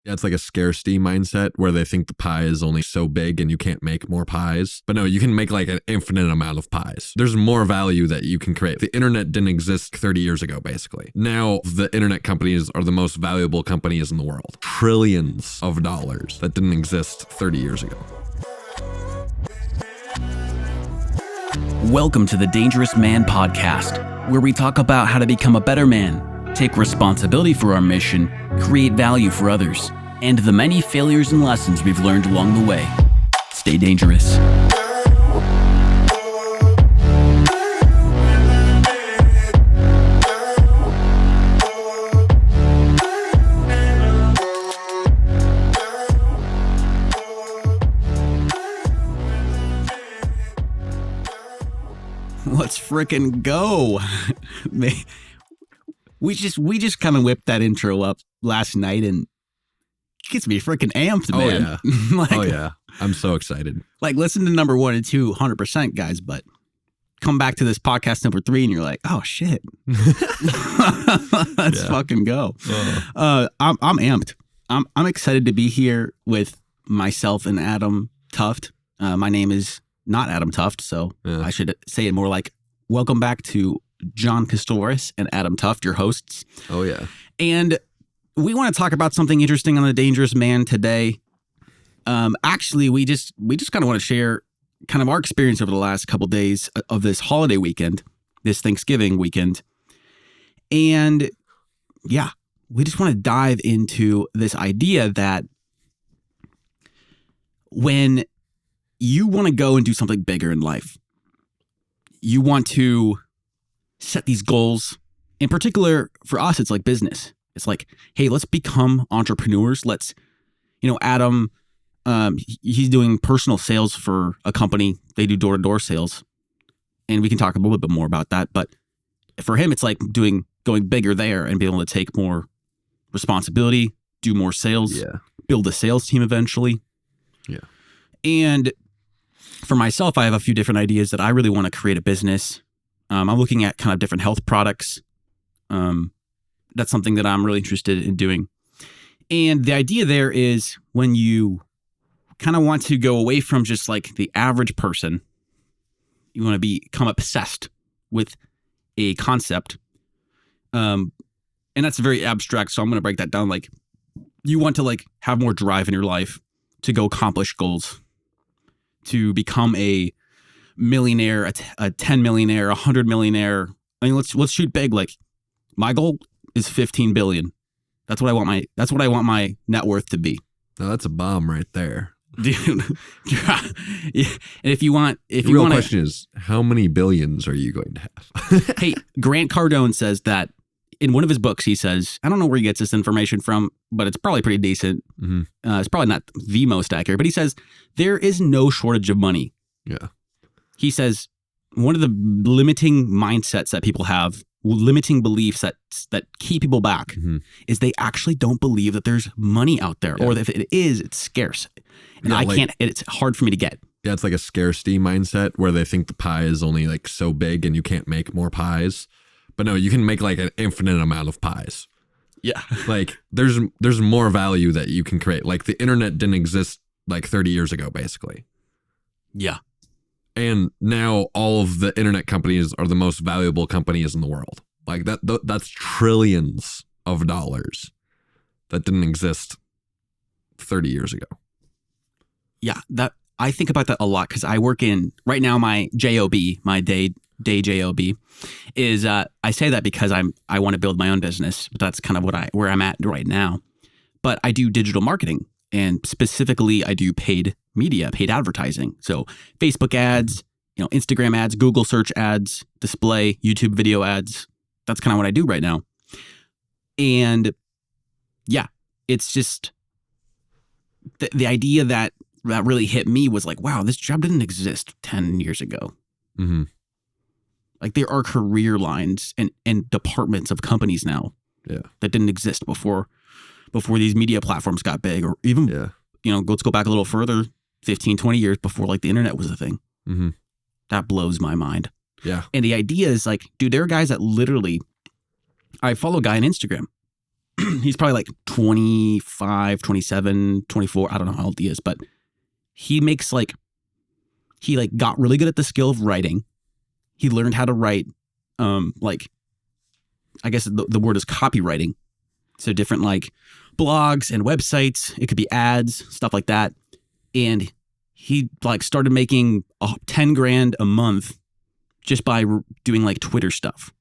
Yeah, it's like a scarcity mindset where they think the pie is only so big and you can't make more pies. But no, you can make like an infinite amount of pies. There's more value that you can create. The internet didn't exist 30 years ago, basically. Now, the internet companies are the most valuable companies in the world. Trillions of dollars that didn't exist 30 years ago. Welcome to the Dangerous Man Podcast, where we talk about how to become a better man, take responsibility for our mission, create value for others, and the many failures and lessons we've learned along the way. Stay dangerous. Let's frickin' go. We just kind of whipped that intro up last night and it gets me freaking amped, man. Oh yeah. I'm so excited. Like, listen to number 1 and 2 100%, guys, but come back to this podcast number 3 and you're like, oh shit. Let's fucking go. I'm amped. I'm excited to be here with myself and Adam Thooft. My name is not Adam Thooft, so I should say it more like, welcome back to John Kostohris and Adam Thooft, your hosts. Oh, yeah. And we want to talk about something interesting on The Dangerous Man today. Actually, we just kind of want to share kind of our experience over the last couple days of this holiday weekend, this Thanksgiving weekend. And yeah, we just want to dive into this idea that when you want to go and do something bigger in life, you want to set these goals. In particular, for us, it's like business. It's like, hey, let's become entrepreneurs. Let's, Adam, he's doing personal sales for a company. They do door-to-door sales. And we can talk a little bit more about that. But for him, it's like going bigger there and being able to take more responsibility, do more sales, build a sales team eventually. Yeah. And for myself, I have a few different ideas that I really want to create a business. I'm looking at kind of different health products. That's something that I'm really interested in doing. And the idea there is when you kind of want to go away from just like the average person, you want to become obsessed with a concept. And that's very abstract. So I'm going to break that down. Like, you want to like have more drive in your life to go accomplish goals, to become a millionaire, a 10 millionaire, 100 millionaire. I mean, let's shoot big. Like, my goal is 15 billion. That's what I want my net worth to be. Now that's a bomb right there. Dude. Yeah. And if you want, the real question is, how many billions are you going to have? Hey, Grant Cardone says that in one of his books, he says, I don't know where he gets this information from, but it's probably pretty decent. Mm-hmm. It's probably not the most accurate, but he says there is no shortage of money. Yeah. He says one of the limiting mindsets that people have, limiting beliefs that keep people back, is they actually don't believe that there's money out there, or if it is, it's scarce. And it's hard for me to get. Yeah, it's like a scarcity mindset where they think the pie is only like so big and you can't make more pies. But no, you can make like an infinite amount of pies. Yeah. Like there's more value that you can create. Like the internet didn't exist like 30 years ago, basically. Yeah. And now all of the internet companies are the most valuable companies in the world. Like that's trillions of dollars that didn't exist 30 years ago. Yeah, I think about that a lot because I work in, right now, my job, my day job is, I say that because I want to build my own business, but that's kind of where I'm at right now. But I do digital marketing, and specifically I do paid media, paid advertising. So Facebook ads, Instagram ads, Google search ads, display, YouTube video ads. That's kind of what I do right now. And yeah, it's just the idea that really hit me was like, wow, this job didn't exist 10 years ago. Mm-hmm. Like, there are career lines and departments of companies now that didn't exist before these media platforms got big, or even, let's go back a little further, 15, 20 years before like the internet was a thing. Mm-hmm. That blows my mind. Yeah. And the idea is like, dude, there are guys that literally, I follow a guy on Instagram he's probably like 25, 27, 24. I don't know how old he is, but he makes like, he like got really good at the skill of writing. He learned how to write, like, I guess the word is copywriting. So different like blogs and websites. It could be ads, stuff like that. And he like started making 10 grand a month just by doing like Twitter stuff,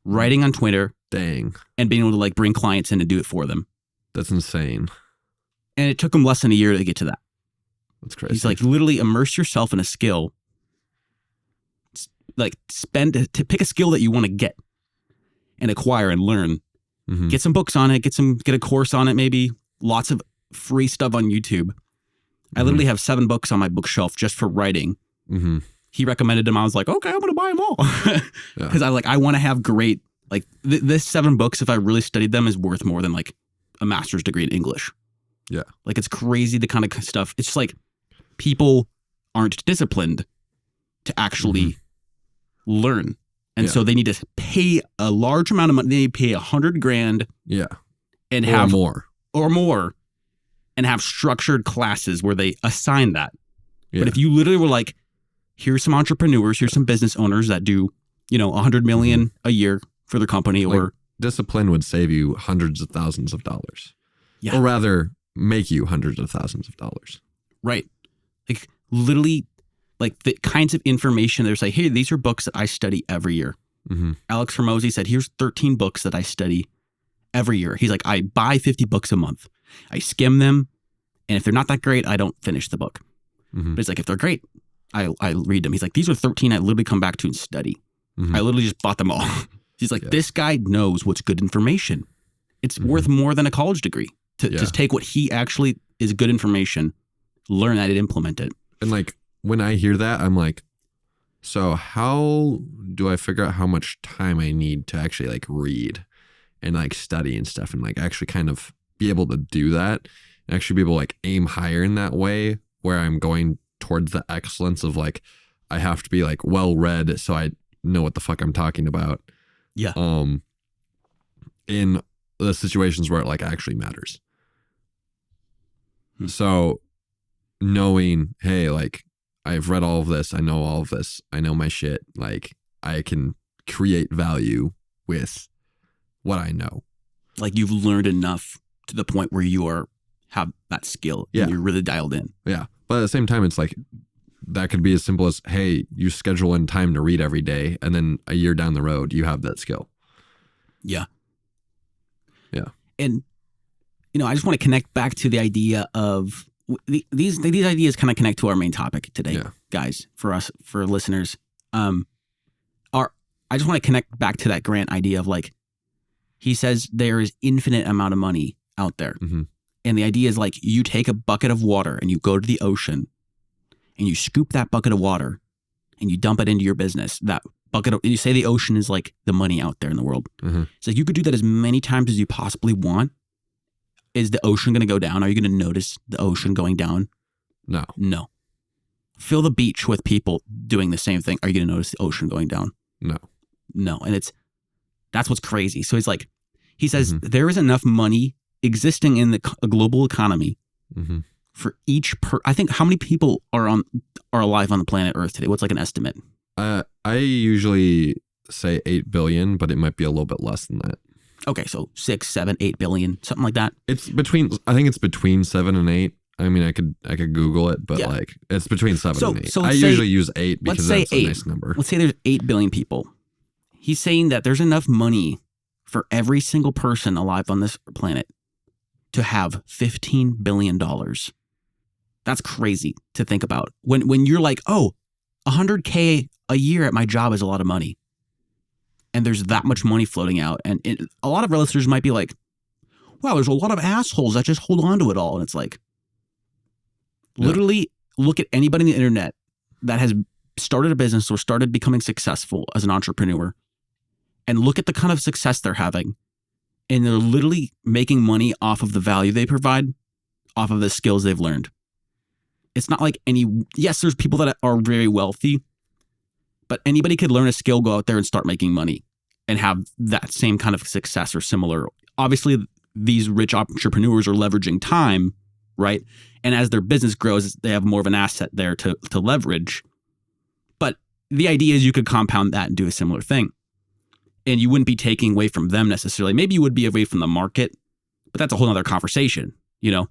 writing on Twitter. Dang. And being able to like bring clients in and do it for them. That's insane. And it took him less than a year to get to that. That's crazy. He's like, literally immerse yourself in a skill. Like to pick a skill that you want to get and acquire and learn. Mm-hmm. Get some books on it. Get a course on it. Maybe lots of free stuff on YouTube. I literally have 7 books on my bookshelf just for writing. Mm-hmm. He recommended them. I was like, okay, I'm going to buy them all. Because I want to have great, like this 7 books, if I really studied them, is worth more than like a master's degree in English. Yeah. Like it's crazy the kind of stuff. It's just like people aren't disciplined to actually learn. And so they need to pay a large amount of money. They need to pay $100 grand. Yeah. And have more. And have structured classes where they assign that. Yeah. But if you literally were like, here's some entrepreneurs, here's some business owners that do, $100 million a year for their company, like, or discipline would save you hundreds of thousands of dollars. Yeah. Or rather make you hundreds of thousands of dollars. Right. Like literally like the kinds of information they're like, hey, these are books that I study every year. Mm-hmm. Alex Hormozy said, here's 13 books that I study every year. He's like, I buy 50 books a month. I skim them. And if they're not that great, I don't finish the book. Mm-hmm. But it's like, if they're great, I read them. He's like, these are 13 I literally come back to and study. Mm-hmm. I literally just bought them all. He's like, this guy knows what's good information. It's worth more than a college degree to just take what he actually is good information, learn that and implement it. And like, when I hear that, I'm like, so how do I figure out how much time I need to actually like read and like study and stuff and like actually kind of be able to do that and actually be able to like aim higher in that way where I'm going towards the excellence of like, I have to be like well read so I know what the fuck I'm talking about. Yeah. In the situations where it like actually matters. So knowing, hey, like I've read all of this, I know all of this, I know my shit, like I can create value with what I know. Like you've learned enough to the point where you have that skill and you're really dialed in. Yeah. But at the same time, it's like that could be as simple as, hey, you schedule in time to read every day, and then a year down the road, you have that skill. Yeah. Yeah. And, I just want to connect back to the idea of these ideas kind of connect to our main topic today, guys, for us, for listeners. I just want to connect back to that Grant idea of like, he says there is infinite amount of money out there. Mm-hmm. And the idea is like, you take a bucket of water and you go to the ocean and you scoop that bucket of water and you dump it into your business. That bucket you say the ocean is like the money out there in the world. Mm-hmm. It's like, you could do that as many times as you possibly want. Is the ocean going to go down? Are you going to notice the ocean going down? No. Fill the beach with people doing the same thing. Are you going to notice the ocean going down? No. And that's what's crazy. So he says there is enough money existing in the global economy for each I think how many people are alive on the planet Earth today? What's like an estimate? I usually say 8 billion, but it might be a little bit less than that. Okay, so 6, 7, 8 billion, something like that. I think it's between 7 and 8. I mean, I could Google it, but like it's between 7 and 8. I usually use 8 because that's a nice number. Let's say there's 8 billion people. He's saying that there's enough money for every single person alive on this planet to have $15 billion. That's crazy to think about. When you're like, oh, $100K a year at my job is a lot of money. And there's that much money floating out. And a lot of our listeners might be like, wow, there's a lot of assholes that just hold on to it all. And it's like, literally look at anybody on the internet that has started a business or started becoming successful as an entrepreneur and look at the kind of success they're having. And they're literally making money off of the value they provide, off of the skills they've learned. It's not like yes, there's people that are very wealthy, but anybody could learn a skill, go out there and start making money and have that same kind of success or similar. Obviously, these rich entrepreneurs are leveraging time, right? And as their business grows, they have more of an asset there to leverage. But the idea is you could compound that and do a similar thing. And you wouldn't be taking away from them necessarily. Maybe you would be away from the market, but that's a whole other conversation, you know?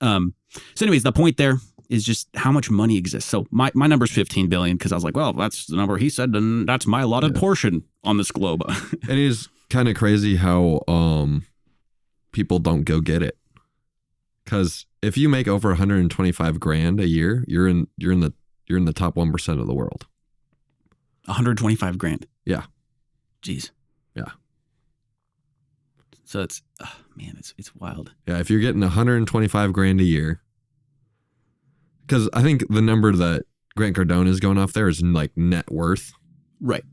So anyways, the point there is just how much money exists. So my number's 15 billion because I was like, well, that's the number he said, and that's my allotted portion on this globe. It is kind of crazy how people don't go get it. Because if you make over 125 grand a year, you're in the top 1% of the world. 125 grand. Yeah. Jeez. Yeah. So it's it's wild. Yeah, if you're getting 125 grand a year, because I think the number that Grant Cardone is going off there is like net worth, right?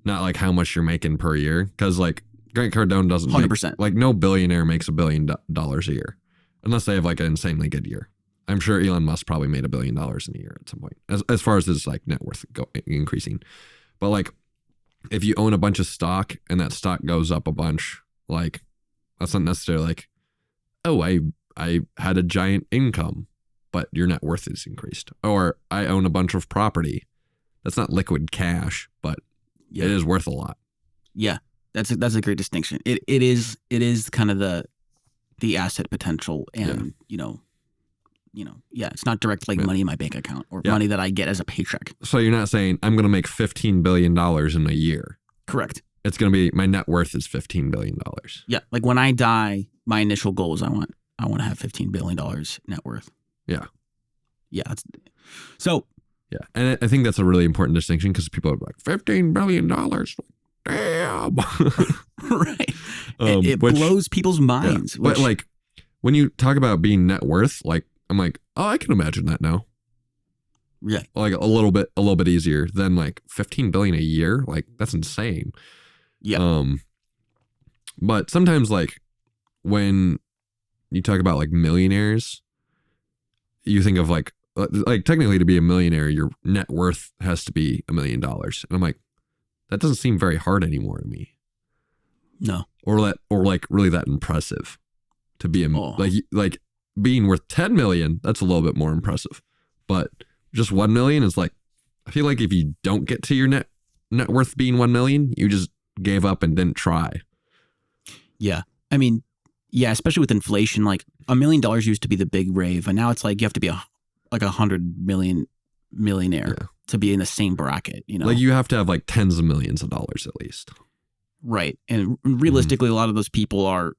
Not like how much you're making per year. Because like Grant Cardone doesn't 100%. Like no billionaire makes $1 billion a year, unless they have like an insanely good year. I'm sure Elon Musk probably made $1 billion in a year at some point, as far as his like net worth increasing. But like, if you own a bunch of stock and that stock goes up a bunch, like that's not necessarily like, oh, I had a giant income, but your net worth is increased. Or I own a bunch of property. That's not liquid cash, but it is worth a lot. Yeah, that's a great distinction. It is kind of the asset potential, and it's not direct like money in my bank account or money that I get as a paycheck. So you're not saying I'm going to make $15 billion in a year. Correct. It's going to be, my net worth is $15 billion. Yeah. Like when I die, my initial goal is I want to have $15 billion net worth. Yeah. Yeah. So. Yeah. And I think that's a really important distinction because people are like, $15 billion. Damn. Right. It blows people's minds. Yeah. But like when you talk about being net worth, like I'm like, oh, I can imagine that now. Yeah. Like a little bit easier than like 15 billion a year. Like that's insane. Yeah. But sometimes like when you talk about like millionaires, you think of like technically to be a millionaire, your net worth has to be $1 million. And I'm like, that doesn't seem very hard anymore to me. No. Or like really that impressive to be like being worth 10 million. That's a little bit more impressive, but just 1 million is like, I feel like if you don't get to your net worth being 1 million, you just gave up and didn't try. Yeah. I mean, yeah, especially with inflation, like $1 million used to be the big rave. And now it's like, you have to be like 100 million millionaire to be in the same bracket, you know? Like you have to have like tens of millions of dollars at least. Right. And realistically, a lot of those people are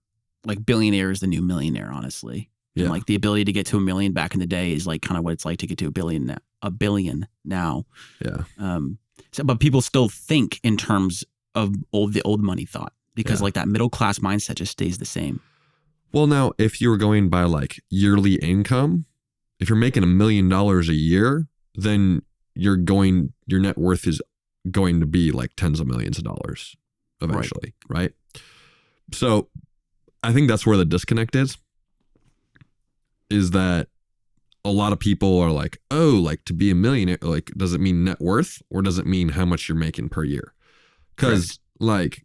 like billionaires, the new millionaire, honestly. Yeah. And like the ability to get to $1 million back in the day is like kind of what it's like to get to a billion now. Yeah. But people still think in terms of the old money thought because like that middle class mindset just stays the same. Well, now if you're going by like yearly income, if you're making $1 million a year, then your net worth is going to be like tens of millions of dollars eventually, right? So I think that's where the disconnect is that a lot of people are like, oh, like to be a millionaire, like does it mean net worth or does it mean how much you're making per year? Because like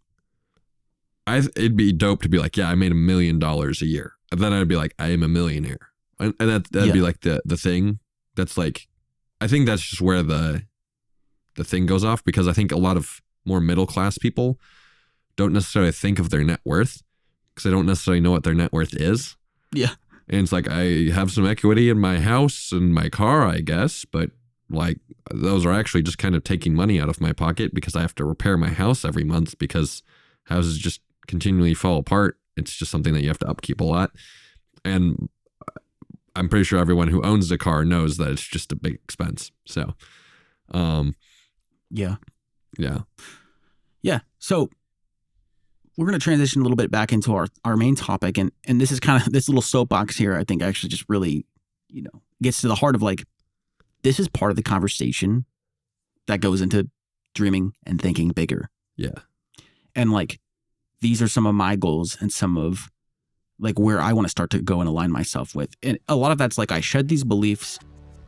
it'd be dope to be like, yeah, I made $1 million a year. And then I'd be like, I am a millionaire. And that'd be like the thing that's like, I think that's just where the thing goes off, because I think a lot of more middle class people don't necessarily think of their net worth because they don't necessarily know what their net worth is. Yeah. And it's like, I have some equity in my house and my car, I guess, but like those are actually just kind of taking money out of my pocket because I have to repair my house every month because houses just continually fall apart. It's just something that you have to upkeep a lot. And I'm pretty sure everyone who owns a car knows that it's just a big expense. So, yeah. Yeah. So we're going to transition a little bit back into our main topic. And this is kind of this little soapbox here, I think actually just really, gets to the heart of like, this is part of the conversation that goes into dreaming and thinking bigger. Yeah. And like, these are some of my goals and some of like where I want to start to go and align myself with. And a lot of that's like, I shed these beliefs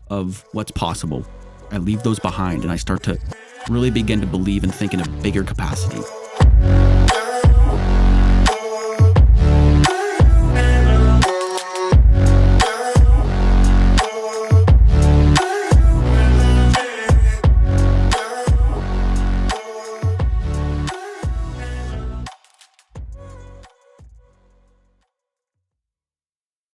of what's possible. I leave those behind and I start to really begin to believe and think in a bigger capacity.